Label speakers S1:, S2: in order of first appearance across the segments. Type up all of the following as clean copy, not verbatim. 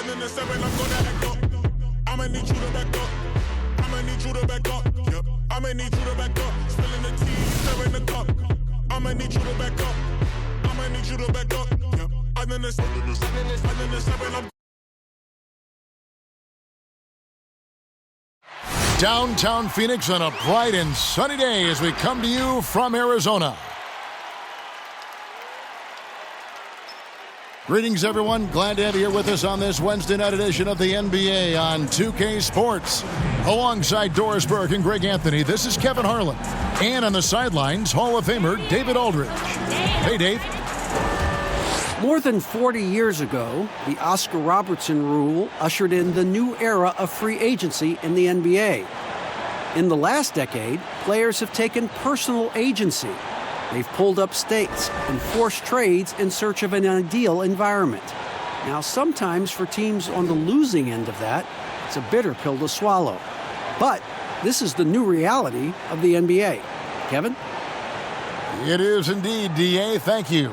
S1: In the 7, I'm gonna act up. I'ma need you to back up. I'ma need you to back up. Yep. I'ma need you to back up. Spilling the tea, stirring the cup. I'ma need you to back up. I'ma need you to back up. Yep. I'm in the 7, I'm
S2: Downtown Phoenix on a bright and sunny day as we come to you from Arizona. Greetings, everyone. Glad to have you here with us on this Wednesday night edition of the NBA on 2K Sports. Alongside Doris Burke and Greg Anthony, this is Kevin Harlan. And on the sidelines, Hall of Famer David Aldridge. Hey, Dave.
S3: More than 40 years ago, the Oscar Robertson rule ushered in the new era of free agency in the NBA. In the last decade, players have taken personal agency. They've pulled up stakes and forced trades in search of an ideal environment. Now, sometimes for teams on the losing end of that, it's a bitter pill to swallow. But this is the new reality of the NBA. Kevin?
S2: It is indeed, DA. Thank you.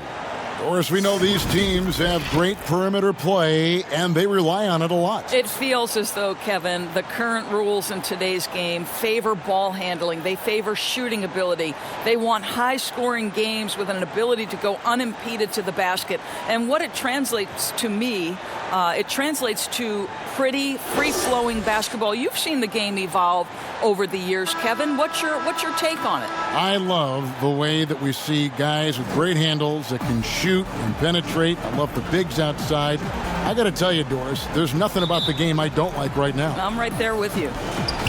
S2: Of course, we know these teams have great perimeter play, and they rely on it a lot.
S4: It feels as though, Kevin, the current rules in today's game favor ball handling. They favor shooting ability. They want high-scoring games with an ability to go unimpeded to the basket. And what it translates to me, it translates to pretty free-flowing basketball. You've seen the game evolve over the years, Kevin. What's your take on it?
S2: I love the way that we see guys with great handles that can shoot and penetrate. I love the bigs outside. I got to tell you, Doris, there's nothing about the game I don't like right now.
S4: I'm right there with you.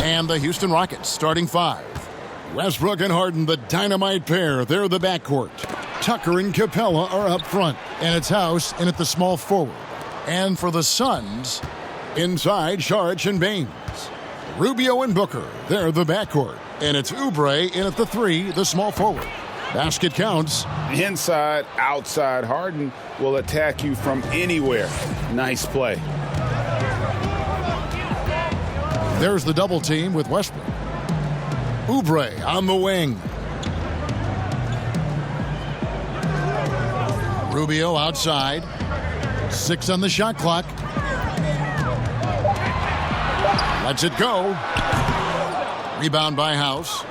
S2: And the Houston Rockets starting five. Westbrook and Harden, the dynamite pair. They're the backcourt. Tucker and Capella are up front. And it's House in at the small forward. And for the Suns, inside Saric and Baines. Rubio and Booker, they're the backcourt. And it's Oubre in at the three, the small forward. Basket counts.
S5: Inside, outside. Harden will attack you from anywhere. Nice play.
S2: There's the double team with Westbrook. Oubre on the wing. Rubio outside. 6 on the shot clock. Lets it go. Rebound by House.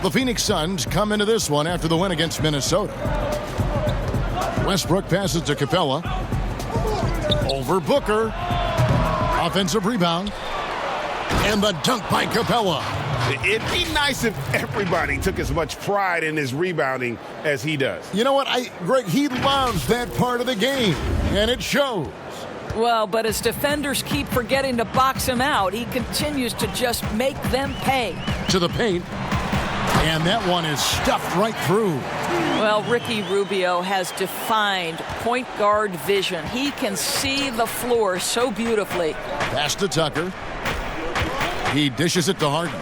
S2: The Phoenix Suns come into this one after the win against Minnesota. Westbrook passes to Capella. Over Booker. Offensive rebound. And the dunk by Capella.
S5: It'd be nice if everybody took as much pride in his rebounding as he does.
S2: You know what, Greg, he loves that part of the game, and it shows.
S4: Well, but as defenders keep forgetting to box him out, he continues to just make them pay.
S2: To the paint. And that one is stuffed right through.
S4: Well, Ricky Rubio has defined point guard vision. He can see the floor so beautifully.
S2: Pass to Tucker. He dishes it to Harden.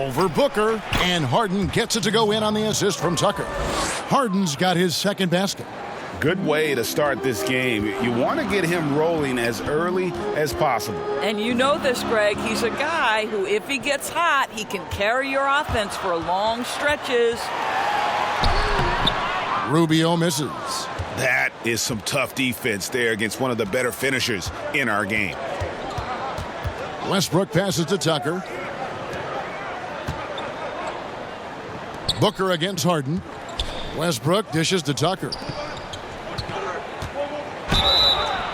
S2: Over Booker. And Harden gets it to go in on the assist from Tucker. Harden's got his second basket.
S5: Good way to start this game. You want to get him rolling as early as possible.
S4: And you know this, Greg. He's a guy who, if he gets hot, he can carry your offense for long stretches.
S2: Rubio misses.
S5: That is some tough defense there against one of the better finishers in our game.
S2: Westbrook passes to Tucker. Booker against Harden. Westbrook dishes to Tucker.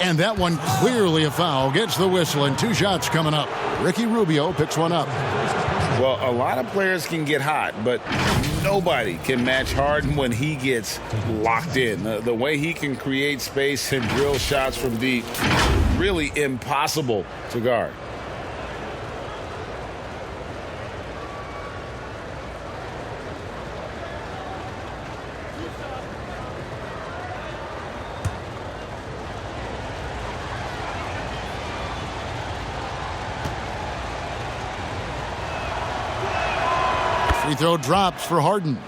S2: And that one clearly a foul. Gets the whistle and 2 shots coming up. Ricky Rubio picks one up.
S5: Well, a lot of players can get hot, but nobody can match Harden when he gets locked in. The way he can create space and drill shots from deep, really impossible to guard.
S2: Free throw drops for Harden.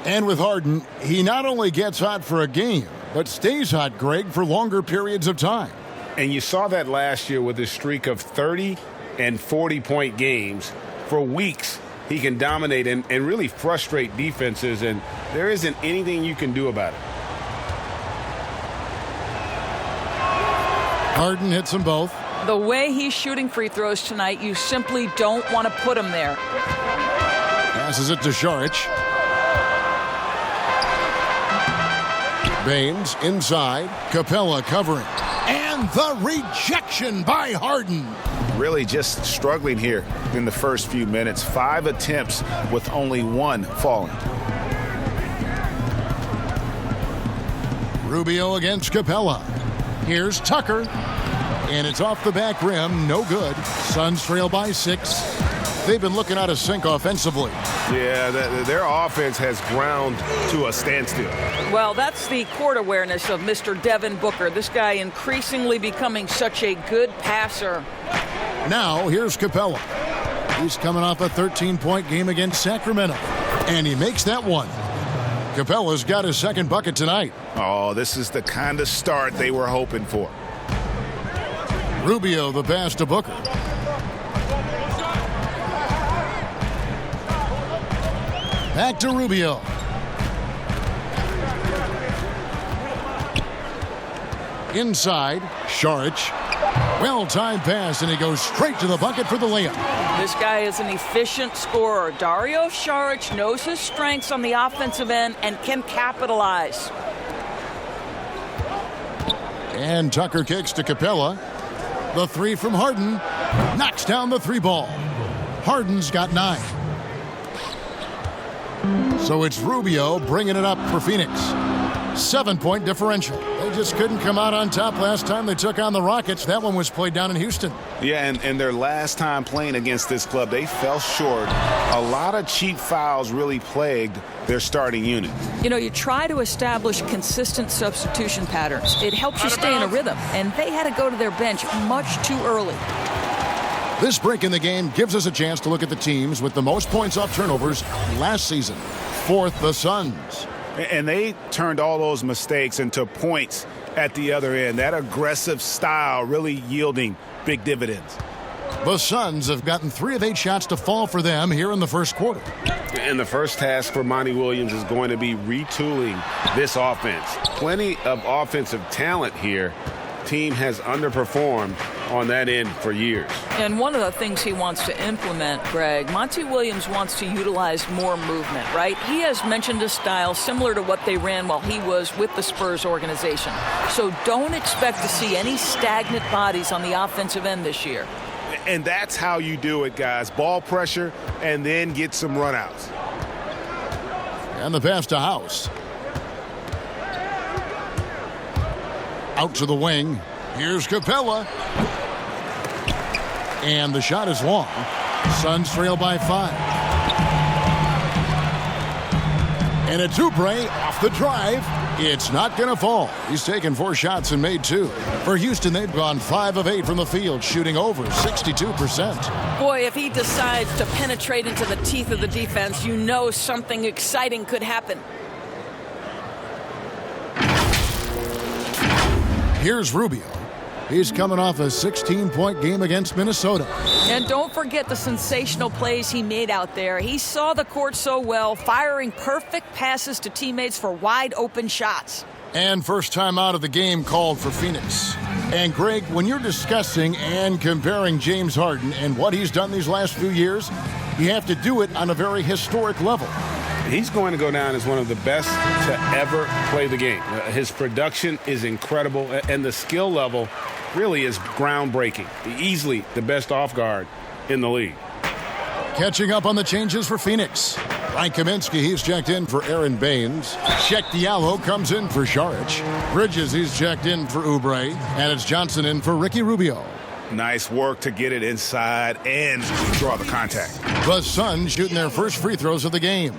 S2: And with Harden, he not only gets hot for a game, but stays hot, Greg, for longer periods of time.
S5: And you saw that last year with his streak of 30 and 40-point games. For weeks, he can dominate and really frustrate defenses, and there isn't anything you can do about it.
S2: Harden hits them both.
S4: The way he's shooting free throws tonight, you simply don't want to put him there.
S2: Passes it to Šarić. Baines inside. Capella covering. And the rejection by Harden.
S5: Really just struggling here in the first few minutes. 5 attempts with only 1 falling.
S2: Rubio against Capella. Here's Tucker. And it's off the back rim. No good. Suns trail by 6. They've been looking out of sync offensively.
S6: Yeah, their offense has ground to a standstill.
S4: Well, that's the court awareness of Mr. Devin Booker. This guy increasingly becoming such a good passer.
S2: Now, here's Capella. He's coming off a 13-point game against Sacramento. And he makes that one. Capella's got his second bucket tonight.
S5: Oh, this is the kind of start they were hoping for.
S2: Rubio the pass to Booker. Back to Rubio. Inside, Šarić. Well-timed pass, and he goes straight to the bucket for the layup.
S4: This guy is an efficient scorer. Dario Šarić knows his strengths on the offensive end and can capitalize.
S2: And Tucker kicks to Capella. The three from Harden. Knocks down the 3 ball. Harden's got 9. So it's Rubio bringing it up for Phoenix. 7-point differential. They just couldn't come out on top last time they took on the Rockets. That one was played down in Houston.
S5: Yeah, and their last time playing against this club, they fell short. A lot of cheap fouls really plagued their starting unit.
S4: You know, you try to establish consistent substitution patterns. It helps you stay in a rhythm, and they had to go to their bench much too early.
S2: This break in the game gives us a chance to look at the teams with the most points off turnovers last season. 4th, the Suns.
S5: And they turned all those mistakes into points at the other end. That aggressive style really yielding big dividends.
S2: The Suns have gotten 3 of 8 shots to fall for them here in the first quarter.
S6: And the first task for Monty Williams is going to be retooling this offense. Plenty of offensive talent here. Team has underperformed on that end for years.
S4: And one of the things he wants to implement, Greg, Monty Williams wants to utilize more movement, right? He has mentioned a style similar to what they ran while he was with the Spurs organization. So don't expect to see any stagnant bodies on the offensive end this year.
S6: And that's how you do it, guys. Ball pressure and then get some runouts.
S2: And the pass to House. Out to the wing. Here's Capella. And the shot is long. Suns trail by 5. And a Oubre off the drive. It's not going to fall. He's taken 4 shots and made 2. For Houston, they've gone 5 of 8 from the field, shooting over 62%.
S4: Boy, if he decides to penetrate into the teeth of the defense, you know something exciting could happen.
S2: Here's Rubio. He's coming off a 16-point game against Minnesota.
S4: And don't forget the sensational plays he made out there. He saw the court so well, firing perfect passes to teammates for wide-open shots.
S2: And first time out of the game called for Phoenix. And, Greg, when you're discussing and comparing James Harden and what he's done these last few years, you have to do it on a very historic level.
S6: He's going to go down as one of the best to ever play the game. His production is incredible, and the skill level really is groundbreaking. Easily the best off guard in the league.
S2: Catching up on the changes for Phoenix. Frank Kaminsky, he's checked in for Aaron Baines. Check Diallo comes in for Šarić. Bridges, he's checked in for Oubre. And it's Johnson in for Ricky Rubio.
S5: Nice work to get it inside and draw the contact.
S2: The Suns shooting their first free throws of the game.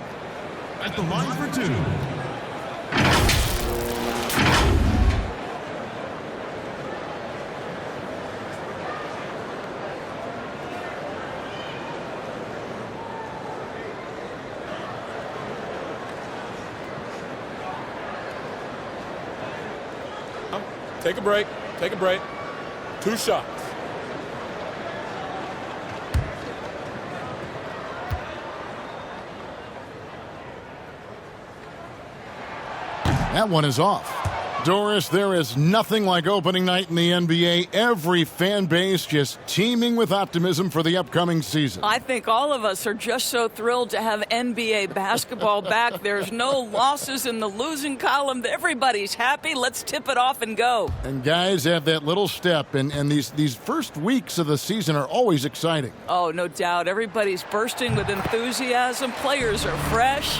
S7: At the line for 2.
S8: Take a break. Take a break.
S5: 2 shots.
S2: That one is off. Doris, there is nothing like opening night in the NBA. Every fan base just teeming with optimism for the upcoming season.
S4: I think all of us are just so thrilled to have NBA basketball back. There's no losses in the losing column. Everybody's happy. Let's tip it off and go.
S2: And guys have that little step, and these first weeks of the season are always exciting.
S4: Oh, no doubt. Everybody's bursting with enthusiasm. Players are fresh.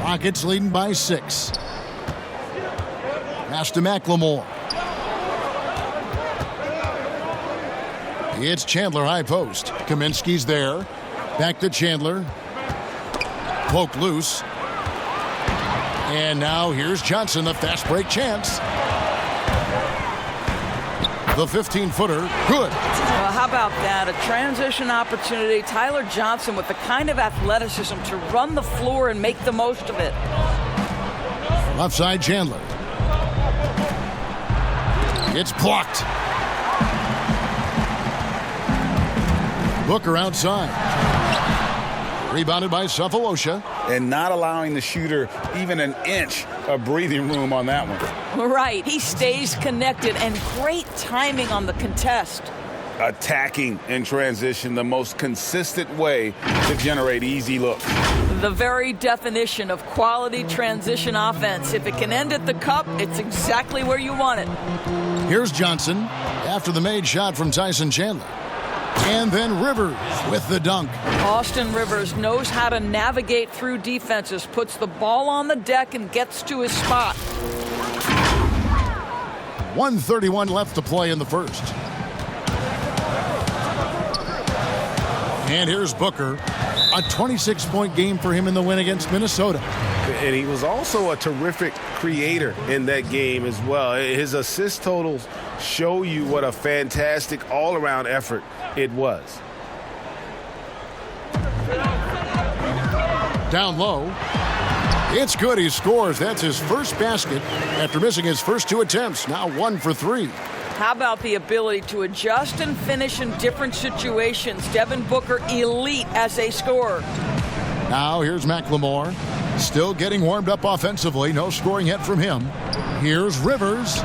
S2: Rockets leading by 6. Pass to McLemore. It's Chandler high post. Kaminsky's there. Back to Chandler. Poke loose. And now here's Johnson, the fast break chance. The 15-footer, good.
S4: Well, how about that? A transition opportunity. Tyler Johnson with the kind of athleticism to run the floor and make the most of it.
S2: Left side, Chandler. It's blocked. Booker outside. Rebounded by Cephalosha.
S5: And not allowing the shooter even an inch of breathing room on that one.
S4: Right. He stays connected, and great timing on the contest.
S5: Attacking in transition, the most consistent way to generate easy looks.
S4: The very definition of quality transition offense. If it can end at the cup, it's exactly where you want it.
S2: Here's Johnson after the made shot from Tyson Chandler. And then Rivers with the dunk.
S4: Austin Rivers knows how to navigate through defenses, puts the ball on the deck and gets to his spot.
S2: 1:31 left to play in the first. And here's Booker. A 26-point game for him in the win against Minnesota.
S6: And he was also a terrific creator in that game as well. His assist totals show you what a fantastic all-around effort it was.
S2: Down low. It's good. He scores. That's his first basket after missing his first 2 attempts. Now 1 for 3.
S4: How about the ability to adjust and finish in different situations? Devin Booker, elite as a scorer.
S2: Now here's McLemore. Still getting warmed up offensively. No scoring yet from him. Here's Rivers.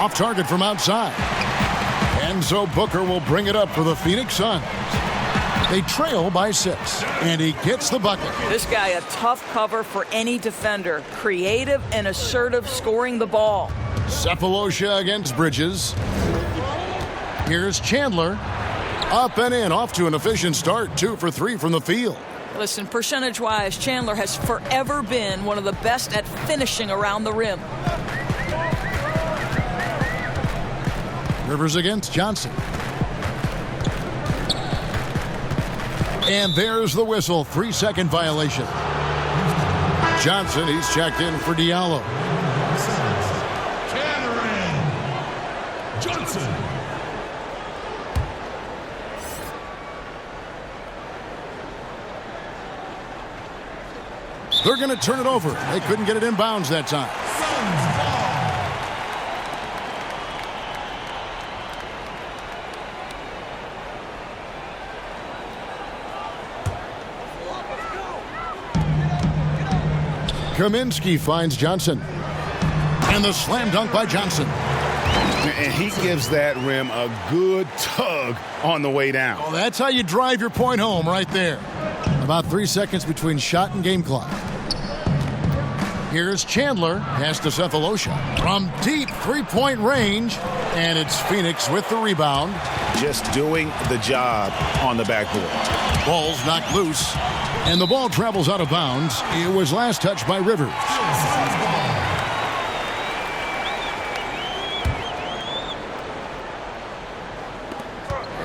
S2: Off target from outside. And so Booker will bring it up for the Phoenix Suns. They trail by 6. And he gets the bucket.
S4: This guy, a tough cover for any defender. Creative and assertive scoring the ball.
S2: Cephalosha against Bridges. Here's Chandler. Up and in. Off to an efficient start. 2 for 3 from the field.
S4: Listen, percentage-wise, Chandler has forever been one of the best at finishing around the rim.
S2: Rivers against Johnson. And there's the whistle. 3-second violation. Johnson, he's checked in for Diallo.
S7: Johnson.
S2: They're going to turn it over. They couldn't get it in bounds that time. Kaminsky finds Johnson. And the slam dunk by Johnson.
S6: And he gives that rim a good tug on the way down.
S2: Well, that's how you drive your point home right there. About 3 seconds between shot and game clock. Here's Chandler. Pass to Cephalosha. From deep three-point range. And it's Phoenix with the rebound.
S6: Just doing the job on the backboard.
S2: Ball's knocked loose. And the ball travels out of bounds. It was last touched by Rivers.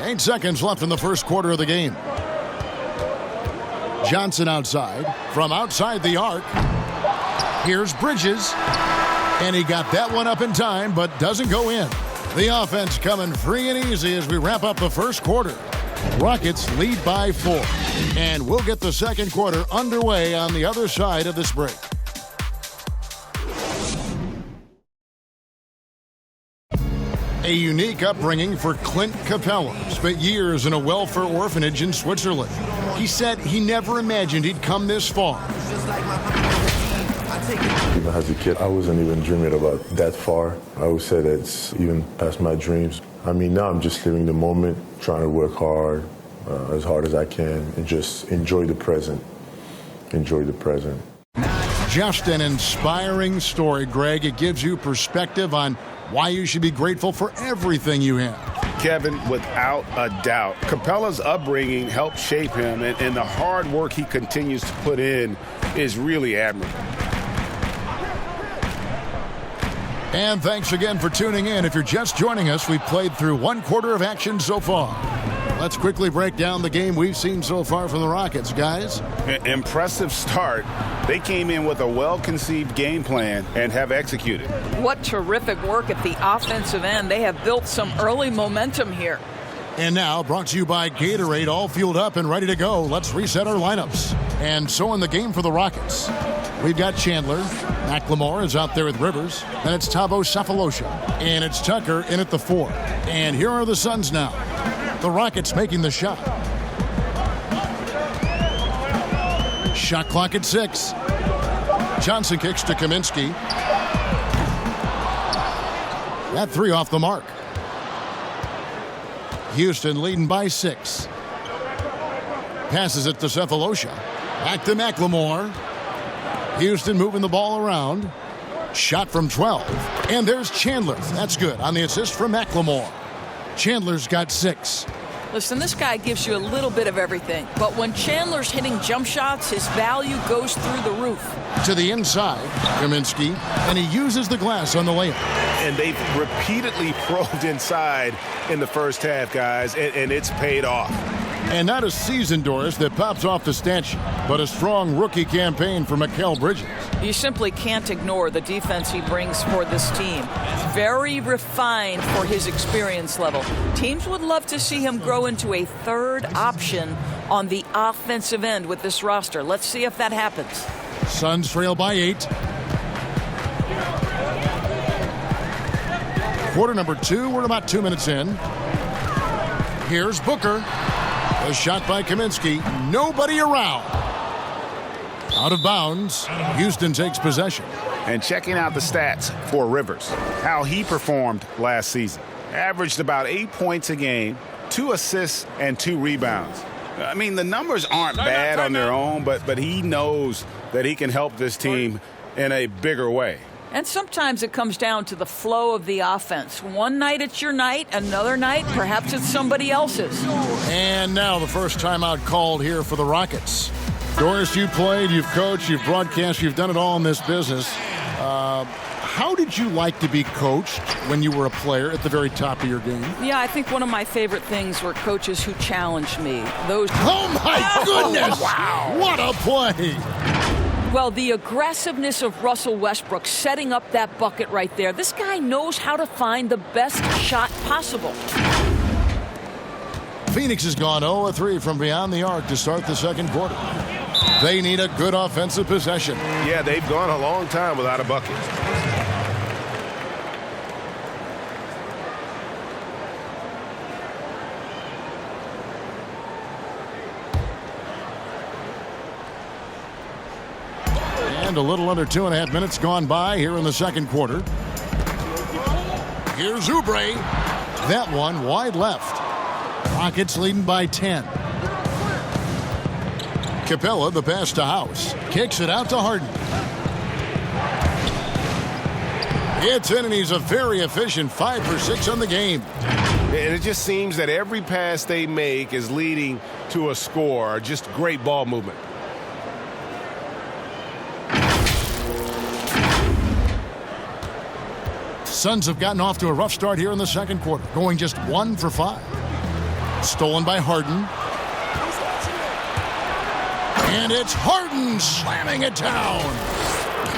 S2: Eight seconds left in the first quarter of the game. Johnson outside. From outside the arc. Here's Bridges. And he got that one up in time, but doesn't go in. The offense coming free and easy as we wrap up the first quarter. Rockets lead by 4. And we'll get the second quarter underway on the other side of this break. A unique upbringing for Clint Capella. Spent years in a welfare orphanage in Switzerland. He said he never imagined he'd come this far.
S8: Even as a kid, I wasn't even dreaming about that far. I always said it's even past my dreams. I mean, now I'm just living the moment, trying to work hard as I can, and just enjoy the present. Enjoy the present.
S2: Just an inspiring story, Greg. It gives you perspective on why you should be grateful for everything you have.
S6: Kevin, without a doubt, Capella's upbringing helped shape him, and the hard work he continues to put in is really admirable.
S2: And thanks again for tuning in. If you're just joining us, we've played through one quarter of action so far. Let's quickly break down the game we've seen so far from the Rockets, guys.
S6: Impressive start. They came in with a well-conceived game plan and have executed.
S4: What terrific work at the offensive end. They have built some early momentum here.
S2: And now, brought to you by Gatorade, all fueled up and ready to go. Let's reset our lineups. And so in the game for the Rockets, we've got Chandler. McLemore is out there with Rivers. Then it's Thabo Sefolosha. And it's Tucker in at the 4. And here are the Suns now. The Rockets making the shot. Shot clock at 6. Johnson kicks to Kaminsky. That 3 off the mark. Houston leading by 6. Passes it to Sefolosha. Back to McLemore. Houston moving the ball around. Shot from 12. And there's Chandler. That's good on the assist from McLemore. Chandler's got 6.
S4: Listen, this guy gives you a little bit of everything. But when Chandler's hitting jump shots, his value goes through the roof.
S2: To the inside, Kaminsky, and he uses the glass on the layup.
S6: And they've repeatedly probed inside in the first half, guys, and it's paid off.
S2: And not a seasoned Doris that pops off the stat sheet, but a strong rookie campaign for Mikal Bridges.
S4: You simply can't ignore the defense he brings for this team. Very refined for his experience level. Teams would love to see him grow into a third option on the offensive end with this roster. Let's see if that happens.
S2: Suns trail by 8. Quarter number 2. We're about 2 minutes in. Here's Booker. A shot by Kaminsky. Nobody around. Out of bounds. Houston takes possession.
S6: And checking out the stats for Rivers, how he performed last season. Averaged about 8 points a game, 2 assists, and 2 rebounds. I mean, the numbers aren't bad on their own, but he knows that he can help this team in a bigger way.
S4: And sometimes it comes down to the flow of the offense. One night it's your night, another night perhaps it's somebody else's.
S2: And now the first timeout called here for the Rockets. Doris, you played, you've coached, you've broadcast, you've done it all in this business. How did you like to be coached when you were a player at the very top of your game?
S4: Yeah, I think one of my favorite things were coaches who challenged me.
S2: Oh, my goodness! Wow! What a play!
S4: Well, the aggressiveness of Russell Westbrook setting up that bucket right there. This guy knows how to find the best shot possible.
S2: Phoenix has gone 0-3 from beyond the arc to start the second quarter. They need a good offensive possession.
S6: Yeah, they've gone a long time without a bucket.
S2: And a little under 2.5 minutes gone by here in the second quarter. Here's Oubre. That one wide left. Rockets leading by 10. Capella, the pass to House. Kicks it out to Harden. It's in, and he's a very efficient 5 for 6 on the game.
S6: And it just seems that every pass they make is leading to a score. Just great ball movement.
S2: Suns have gotten off to a rough start here in the second quarter, going just 1 for 5. Stolen by Harden. And it's Harden slamming it down.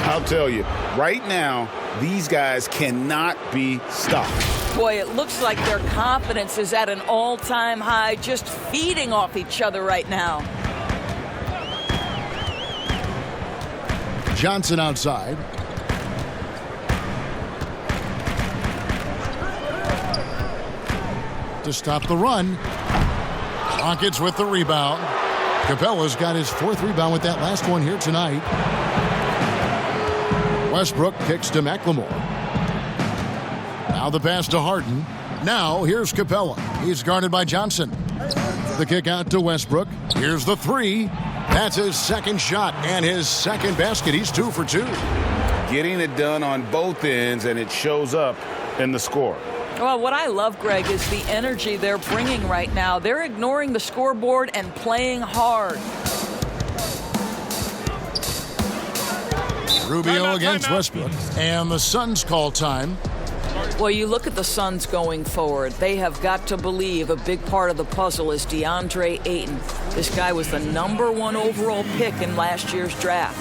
S6: I'll tell you, right now, these guys cannot be stopped.
S4: Boy, it looks like their confidence is at an all-time high, just feeding off each other right now.
S2: Johnson outside. to stop the run. Rockets with the rebound. Capella's got his 4th rebound with that last one here tonight. Westbrook kicks to McLemore. Now the pass to Harden. Now here's Capella. He's guarded by Johnson. The kick out to Westbrook. Here's the 3. That's his 2nd shot and his 2nd basket. He's 2 for 2.
S5: Getting it done on both ends, and it shows up in the score.
S4: Well, what I love, Greg, is the energy they're bringing right now. They're ignoring the scoreboard and playing hard.
S2: Rubio against Westbrook. And the Suns call time.
S4: Well, you look at the Suns going forward. They have got to believe a big part of the puzzle is DeAndre Ayton. This guy was the #1 overall pick in last year's draft.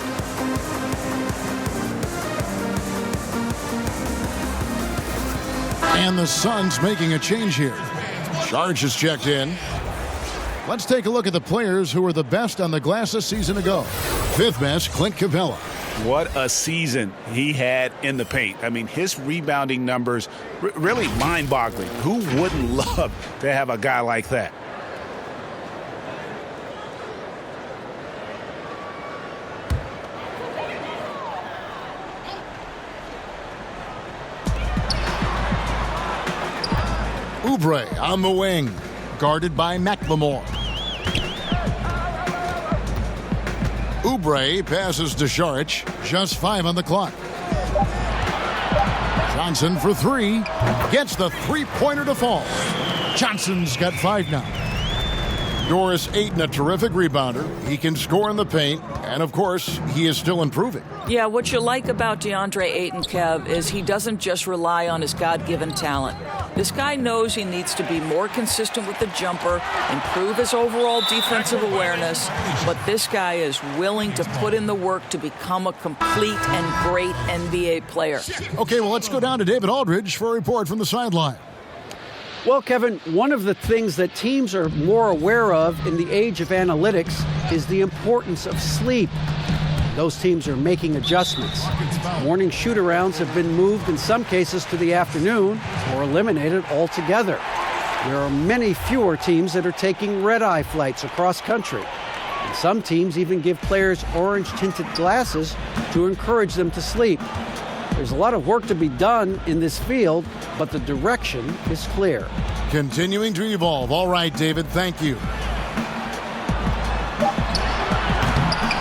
S2: And the Suns making a change here. Sarge has checked in. Let's take a look at the players who were the best on the glass a season ago. 5th best, Clint Capella.
S6: What a season he had in the paint. I mean, his rebounding numbers, really mind-boggling. Who wouldn't love to have a guy like that?
S2: Oubre on the wing, guarded by McLemore. Oubre passes to Saric, just 5 on the clock. Johnson for 3, gets the 3-pointer to fall. Johnson's got 5 now. Doris Ayton, a terrific rebounder. He can score in the paint, and of course, he is still improving.
S4: Yeah, what you like about DeAndre Ayton, Kev, is he doesn't just rely on his God-given talent. This guy knows he needs to be more consistent with the jumper, improve his overall defensive awareness, but this guy is willing to put in the work to become a complete and great NBA player.
S2: Okay, well, let's go down to David Aldridge for a report from the sideline.
S3: Well, Kevin, one of the things that teams are more aware of in the age of analytics is the importance of sleep. Those teams are making adjustments. Morning shoot-arounds have been moved in some cases to the afternoon or eliminated altogether. There are many fewer teams that are taking red-eye flights across country. And some teams even give players orange-tinted glasses to encourage them to sleep. There's a lot of work to be done in this field, but the direction is clear.
S2: Continuing to evolve. All right, David, thank you.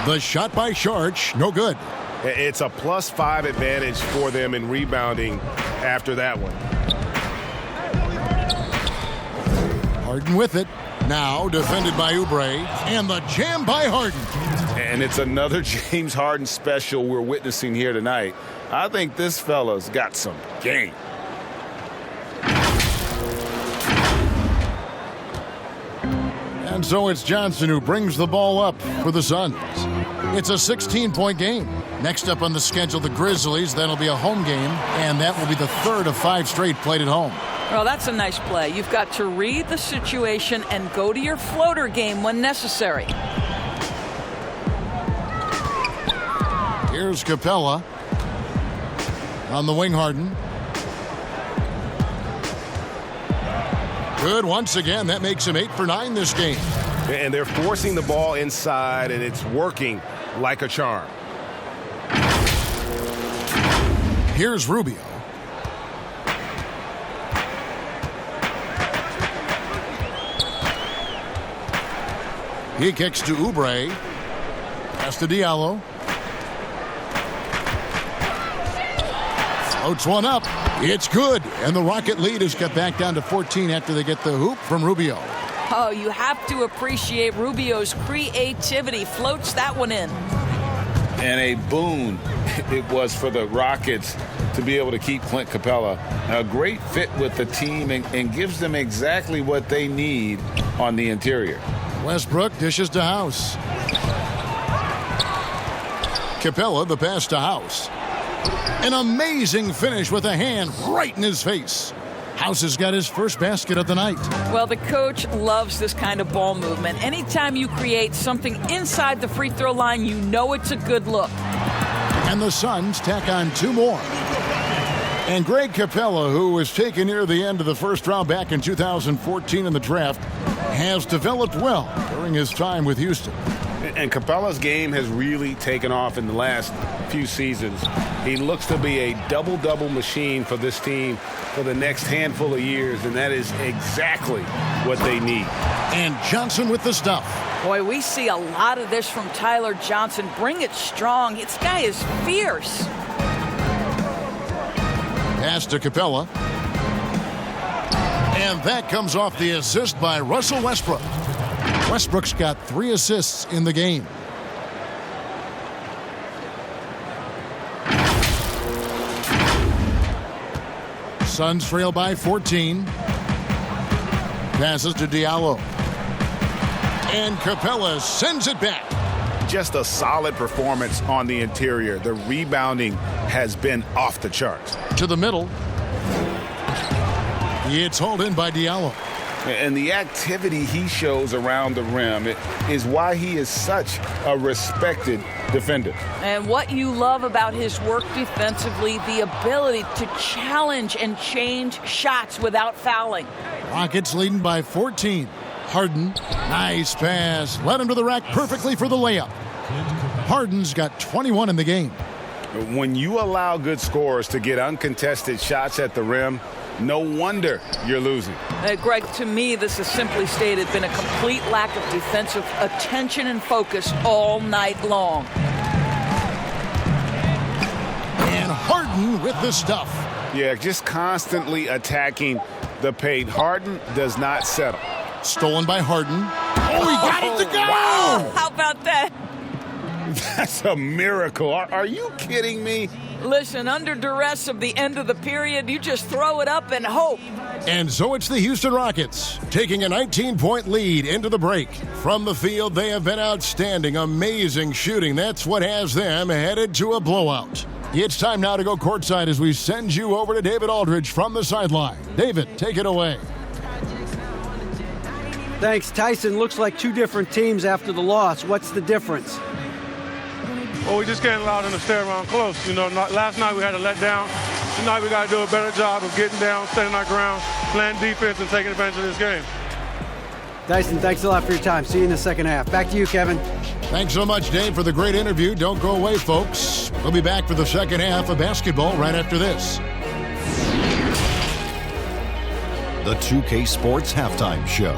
S2: The shot by Saric, no good.
S9: It's a +5 advantage for them in rebounding after that one.
S2: Harden with it. Now defended by Oubre. And the jam by Harden.
S5: And it's another James Harden special we're witnessing here tonight. I think this fella's got some game.
S2: And so it's Johnson who brings the ball up for the Suns. It's a 16-point game. Next up on the schedule, the Grizzlies. That'll be a home game, and that will be the 3rd of 5 straight played at home.
S4: Well, that's a nice play. You've got to read the situation and go to your floater game when necessary.
S2: Here's Capella. On the wing, Harden. Good once again. That makes him 8 for 9 this game.
S9: And they're forcing the ball inside, and it's working like a charm.
S2: Here's Rubio. He kicks to Oubre. Pass to Diallo. Floats one up. It's good. And the Rocket lead is cut back down to 14 after they get the hoop from Rubio.
S4: Oh, you have to appreciate Rubio's creativity. Floats that one in.
S5: And a boon it was for the Rockets to be able to keep Clint Capella. A great fit with the team and gives them exactly what they need on the interior.
S2: Westbrook dishes to House. Capella, the pass to House. An amazing finish with a hand right in his face. House has got his first basket of the night.
S4: Well, the coach loves this kind of ball movement. Anytime you create something inside the free throw line, you know it's a good look.
S2: And the Suns tack on 2 more. And Greg Capella, who was taken near the end of the first round back in 2014 in the draft, has developed well during his time with Houston.
S6: And Capella's game has really taken off in the last few seasons. He looks to be a double-double machine for this team for the next handful of years, and that is exactly what they need.
S2: And Johnson with the stuff.
S4: Boy, we see a lot of this from Tyler Johnson. Bring it strong. This guy is fierce.
S2: Pass to Capella. And that comes off the assist by Russell Westbrook. Westbrook's got 3 assists in the game. Suns trail by 14. Passes to Diallo. And Capella sends it back.
S5: Just a solid performance on the interior. The rebounding has been off the charts.
S2: To the middle. It's hauled in by Diallo.
S5: And the activity he shows around the rim is why he is such a respected defender.
S4: And what you love about his work defensively, the ability to challenge and change shots without fouling.
S2: Rockets leading by 14. Harden, nice pass. Led him to the rack perfectly for the layup. Harden's got 21 in the game.
S5: When you allow good scorers to get uncontested shots at the rim, no wonder you're losing.
S4: Greg, to me, this has simply stated been a complete lack of defensive attention and focus all night long.
S2: And Harden with the stuff.
S5: Yeah, just constantly attacking the paint. Harden does not settle.
S2: Stolen by Harden. Oh, he got it to go!
S4: Wow, how about that?
S5: That's a miracle. Are you kidding me?
S4: Listen, under duress of the end of the period, you just throw it up and hope.
S2: And so it's the Houston Rockets taking a 19-point lead into the break. From the field, they have been outstanding, amazing shooting. That's what has them headed to a blowout. It's time now to go courtside as we send you over to David Aldridge from the sideline. David, take it away.
S3: Thanks, Tyson. Looks like 2 different teams after the loss. What's the difference?
S10: Well, we just can't allow them to stay around close. You know, last night we had a letdown. Tonight we got to do a better job of getting down, staying our ground, playing defense, and taking advantage of this game.
S3: Tyson, thanks a lot for your time. See you in the second half. Back to you, Kevin.
S2: Thanks so much, Dave, for the great interview. Don't go away, folks. We'll be back for the second half of basketball right after this.
S11: The 2K Sports Halftime Show.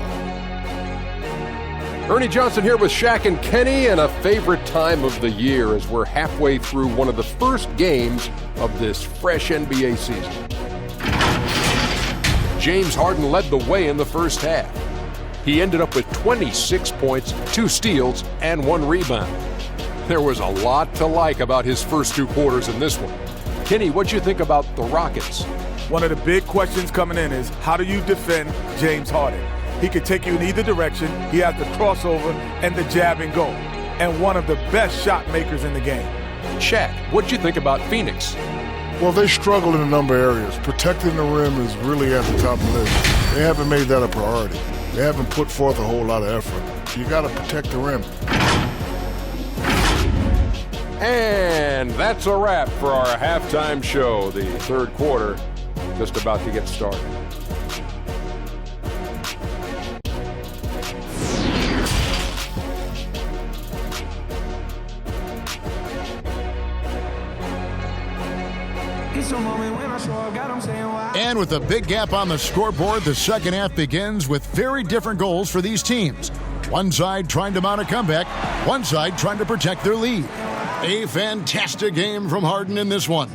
S12: Ernie Johnson here with Shaq and Kenny, and a favorite time of the year as we're halfway through one of the first games of this fresh NBA season. James Harden led the way in the first half. He ended up with 26 points, 2 steals, and 1 rebound. There was a lot to like about his first 2 quarters in this one. Kenny, what'd you think about the Rockets?
S13: One of the big questions coming in is, how do you defend James Harden? He could take you in either direction. He has the crossover and the jab and go. And one of the best shot makers in the game.
S12: Shaq, what'd you think about Phoenix?
S14: Well, they struggle in a number of areas. Protecting the rim is really at the top of the list. They haven't made that a priority. They haven't put forth a whole lot of effort. You got to protect the rim.
S12: And that's a wrap for our halftime show. The third quarter just about to get started.
S2: And with a big gap on the scoreboard, the second half begins with very different goals for these teams. One side trying to mount a comeback, one side trying to protect their lead. A fantastic game from Harden in this one.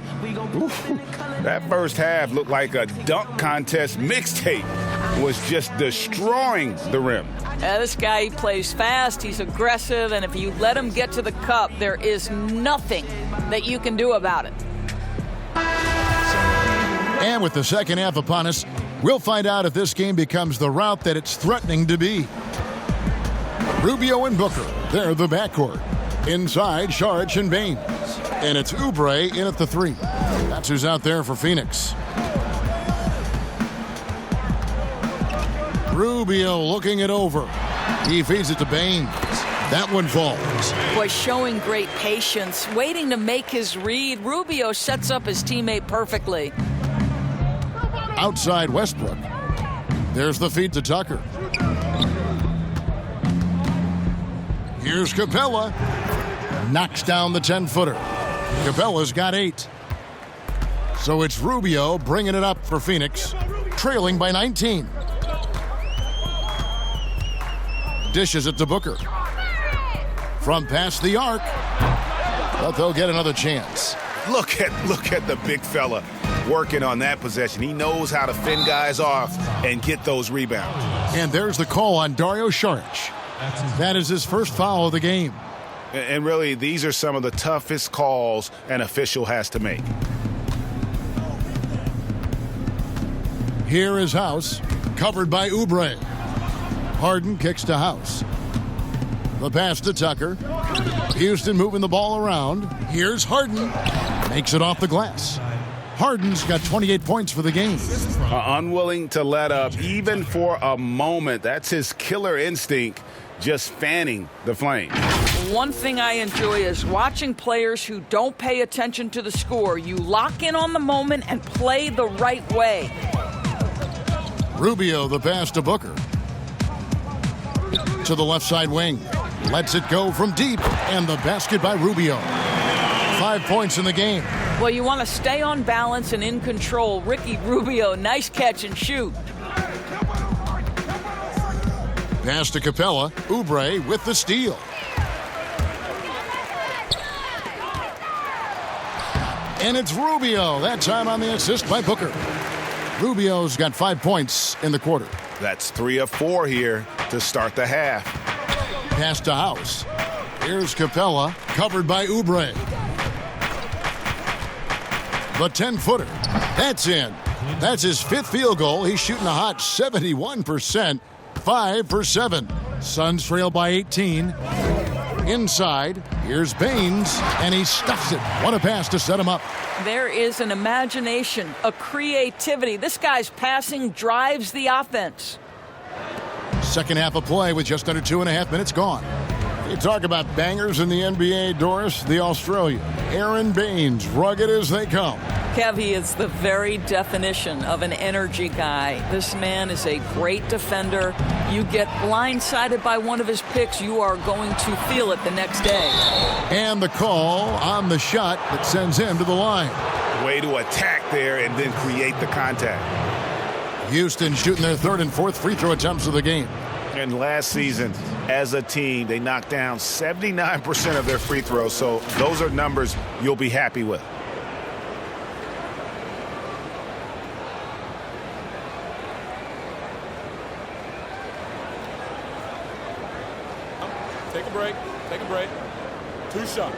S5: That first half looked like a dunk contest mixtape. Was just destroying the rim.
S4: This guy plays fast, he's aggressive, and if you let him get to the cup, there is nothing that you can do about it.
S2: And with the second half upon us, we'll find out if this game becomes the route that it's threatening to be. Rubio and Booker, they're the backcourt. Inside, Saric and Baines. And it's Oubre in at the 3. That's who's out there for Phoenix. Rubio looking it over. He feeds it to Baines. That one falls.
S4: Boy, showing great patience, waiting to make his read. Rubio sets up his teammate perfectly.
S2: Outside Westbrook. There's the feed to Tucker. Here's Capella. Knocks down the 10-footer. Capella's got 8. So it's Rubio bringing it up for Phoenix, trailing by 19. Dishes it to Booker. From past the arc, but they'll get another chance.
S9: Look at the big fella working on that possession. He knows how to fend guys off and get those rebounds.
S2: And there's the call on Dario Saric. That is his first foul of the game.
S9: And really, these are some of the toughest calls an official has to make.
S2: Here is House, covered by Oubre. Harden kicks to House. The pass to Tucker. Houston moving the ball around. Here's Harden. Makes it off the glass. Harden's got 28 points for the game.
S9: Unwilling to let up even for a moment. That's his killer instinct, just fanning the flame.
S4: One thing I enjoy is watching players who don't pay attention to the score. You lock in on the moment and play the right way.
S2: Rubio, the pass to Booker. To the left side wing. Lets it go from deep. And the basket by Rubio. 5 points in the game.
S4: Well, you want to stay on balance and in control. Ricky Rubio, nice catch and shoot.
S2: Pass to Capella. Oubre with the steal. And it's Rubio. That time on the assist by Booker. Rubio's got 5 points in the quarter.
S9: That's 3 of 4 here to start the half.
S2: Pass to House. Here's Capella, covered by Oubre. The 10-footer. That's in. That's his 5th field goal. He's shooting a hot 71%. 5 for 7. Suns trail by 18. Inside, here's Baines, and he stuffs it. What a pass to set him up.
S4: There is an imagination, a creativity. This guy's passing drives the offense.
S2: Second half of play with just under 2.5 minutes gone. You talk about bangers in the NBA, Doris, the Australian. Aaron Baines, rugged as they come.
S4: Kev, he is the very definition of an energy guy. This man is a great defender. You get blindsided by one of his picks, you are going to feel it the next day.
S2: And the call on the shot that sends him to the line.
S9: Way to attack there and then create the contact.
S2: Houston shooting their 3rd and 4th free throw attempts of the game.
S9: And last season, as a team, they knocked down 79% of their free throws, so those are numbers you'll be happy with.
S10: Take a break. Take a break. 2 shots.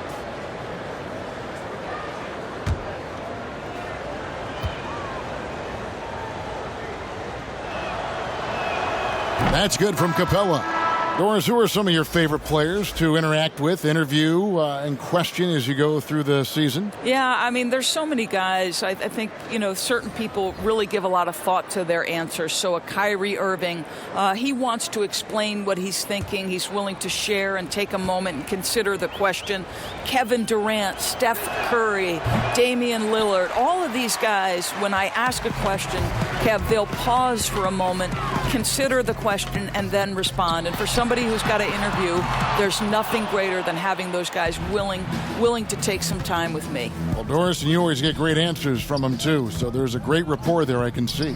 S2: That's good from Capella. Doris, who are some of your favorite players to interact with, interview, and question as you go through the season?
S4: Yeah, I mean, there's so many guys. I think, certain people really give a lot of thought to their answers. So a Kyrie Irving, he wants to explain what he's thinking. He's willing to share and take a moment and consider the question. Kevin Durant, Steph Curry, Damian Lillard, all of these guys, when I ask a question, Kev, they'll pause for a moment, consider the question, and then respond. And for somebody who's got to interview, there's nothing greater than having those guys willing to take some time with me.
S2: Well, Doris, and you always get great answers from them, too, so there's a great rapport there I can see.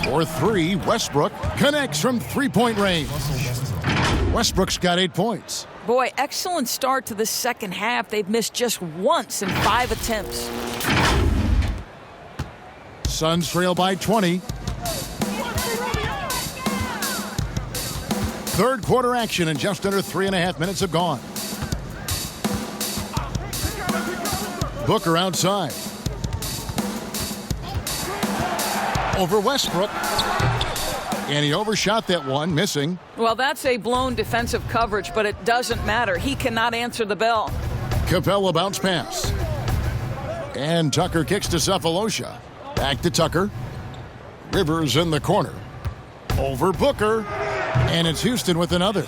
S2: For 3, Westbrook connects from three-point range. Westbrook's got 8 points.
S4: Boy, excellent start to the second half. They've missed just once in 5 attempts.
S2: Suns trail by 20. Third quarter action and just under 3.5 minutes have gone. Booker outside. Over Westbrook. And he overshot that one, missing.
S4: Well, that's a blown defensive coverage, but it doesn't matter. He cannot answer the bell.
S2: Capella bounce pass. And Tucker kicks to Cephalosha. Back to Tucker. Rivers in the corner. Over Booker. And it's Houston with another.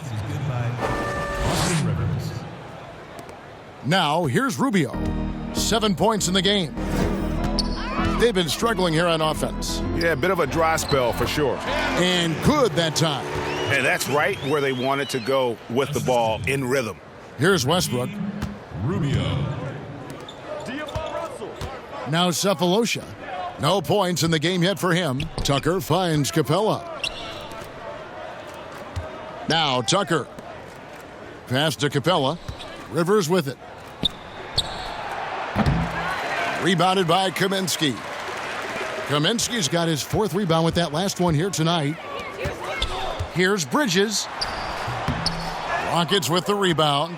S2: Now, here's Rubio. 7 points in the game. They've been struggling here on offense.
S9: Yeah, a bit of a dry spell for sure.
S2: And good that time.
S9: And that's right where they wanted to go with the ball in rhythm.
S2: Here's Westbrook.
S7: Rubio.
S2: Now Cephalosha. No points in the game yet for him. Tucker finds Capella. Now Tucker. Pass to Capella. Rivers with it. Rebounded by Kaminsky. Kaminsky's got his 4th rebound with that last one here tonight. Here's Bridges. Rockets with the rebound.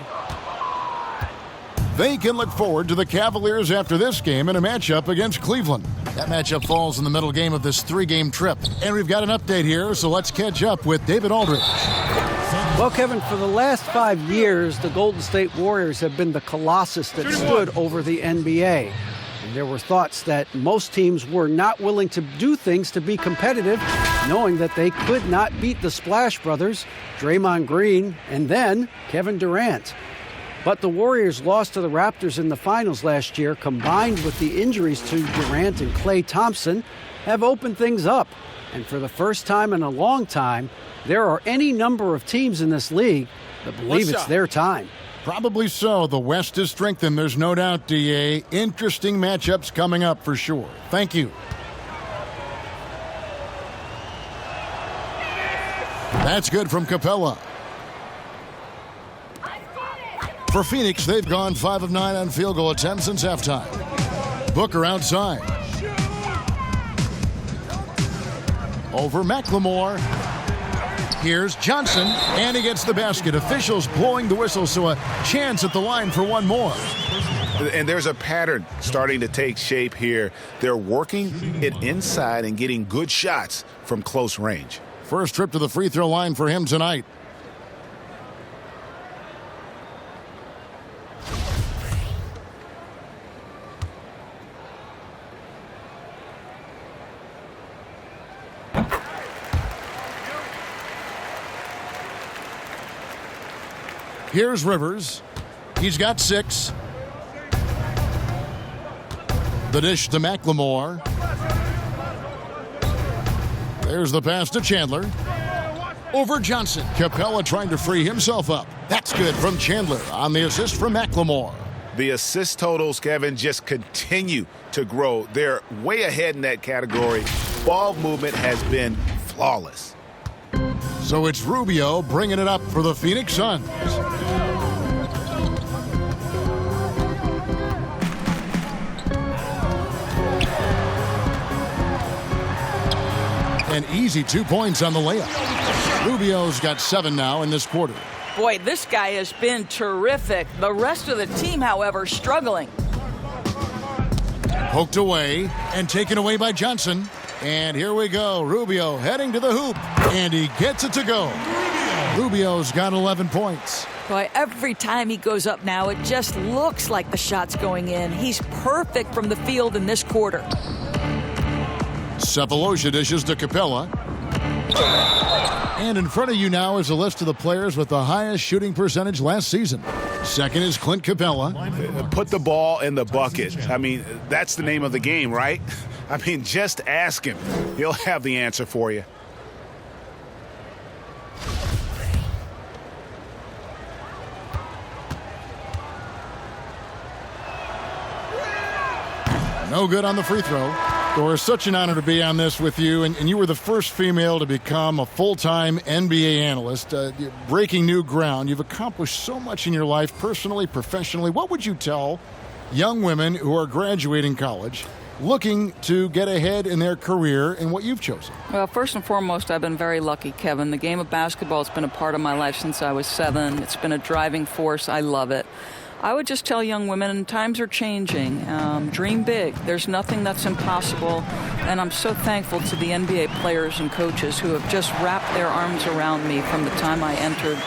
S2: They can look forward to the Cavaliers after this game in a matchup against Cleveland. That matchup falls in the middle game of this 3-game trip. And we've got an update here, so let's catch up with David Aldridge.
S3: Well, Kevin, for the last 5 years, the Golden State Warriors have been the colossus that stood over the NBA. And there were thoughts that most teams were not willing to do things to be competitive, knowing that they could not beat the Splash Brothers, Draymond Green, and then Kevin Durant. But the Warriors lost to the Raptors in the finals last year, combined with the injuries to Durant and Klay Thompson, have opened things up. And for the first time in a long time, there are any number of teams in this league that believe it's their time.
S2: Probably so. The West is strengthened. There's no doubt, D.A. Interesting matchups coming up for sure. Thank you. That's good from Capella. For Phoenix, they've gone 5 of 9 on field goal attempts since halftime. Booker outside. Over McLemore. Here's Johnson, and he gets the basket. Officials blowing the whistle, so a chance at the line for one more.
S9: And there's a pattern starting to take shape here. They're working it inside and getting good shots from close range.
S2: First trip to the free throw line for him tonight. Here's Rivers. He's got 6. The dish to McLemore. There's the pass to Chandler. Over Johnson. Capella trying to free himself up. That's good from Chandler on the assist from McLemore.
S9: The assist totals, Kevin, just continue to grow. They're way ahead in that category. Ball movement has been flawless.
S2: So it's Rubio bringing it up for the Phoenix Suns. And easy 2 points on the layup. Rubio's got 7 now in this quarter.
S4: Boy, this guy has been terrific. The rest of the team, however, struggling.
S2: Poked away and taken away by Johnson. And here we go. Rubio heading to the hoop. And he gets it to go. Rubio's got 11 points.
S4: Boy, every time he goes up now, it just looks like the shot's going in. He's perfect from the field in this quarter.
S2: Cephalosha dishes to Capella. And in front of you now is a list of the players with the highest shooting percentage last season. Second is Clint Capella.
S9: Put the ball in the bucket. I mean, that's the name of the game, right? I mean, just ask him. He'll have the answer for you.
S2: No good on the free throw. Dora, such an honor to be on this with you, and you were the first female to become a full-time NBA analyst, breaking new ground. You've accomplished so much in your life, personally, professionally. What would you tell young women who are graduating college, looking to get ahead in their career in what you've chosen?
S4: Well, first and foremost, I've been very lucky, Kevin. The game of basketball has been a part of my life since I was 7. It's been a driving force. I love it. I would just tell young women, times are changing. Dream big. There's nothing that's impossible. And I'm so thankful to the NBA players and coaches who have just wrapped their arms around me from the time I entered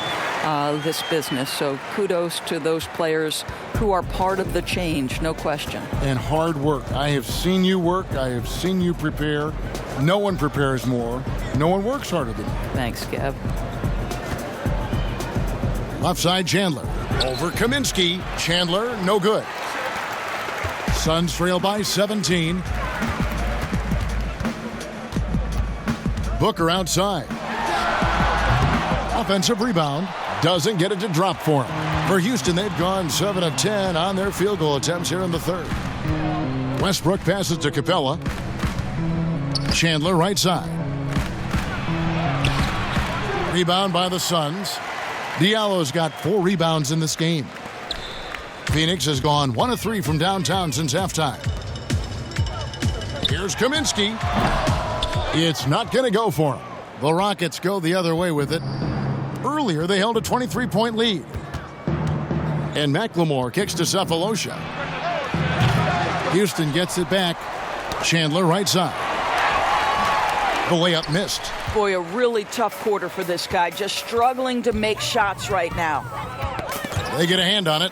S4: this business. So kudos to those players who are part of the change, no question.
S2: And hard work. I have seen you work. I have seen you prepare. No one prepares more. No one works harder than you.
S4: Thanks, Kev.
S2: Left side, Chandler. Over Kaminsky. Chandler, no good. Suns trail by 17. Booker outside. Offensive rebound. Doesn't get it to drop for him. For Houston, they've gone 7 of 10 on their field goal attempts here in the third. Westbrook passes to Capella. Chandler right side. Rebound by the Suns. Diallo's got 4 rebounds in this game. Phoenix has gone 1 of 3 from downtown since halftime. Here's Kaminsky. It's not going to go for him. The Rockets go the other way with it. Earlier, they held a 23-point lead. And McLemore kicks to Cephalosha. Houston gets it back. Chandler right side. The layup missed.
S4: Boy, a really tough quarter for this guy. Just struggling to make shots right now.
S2: They get a hand on it.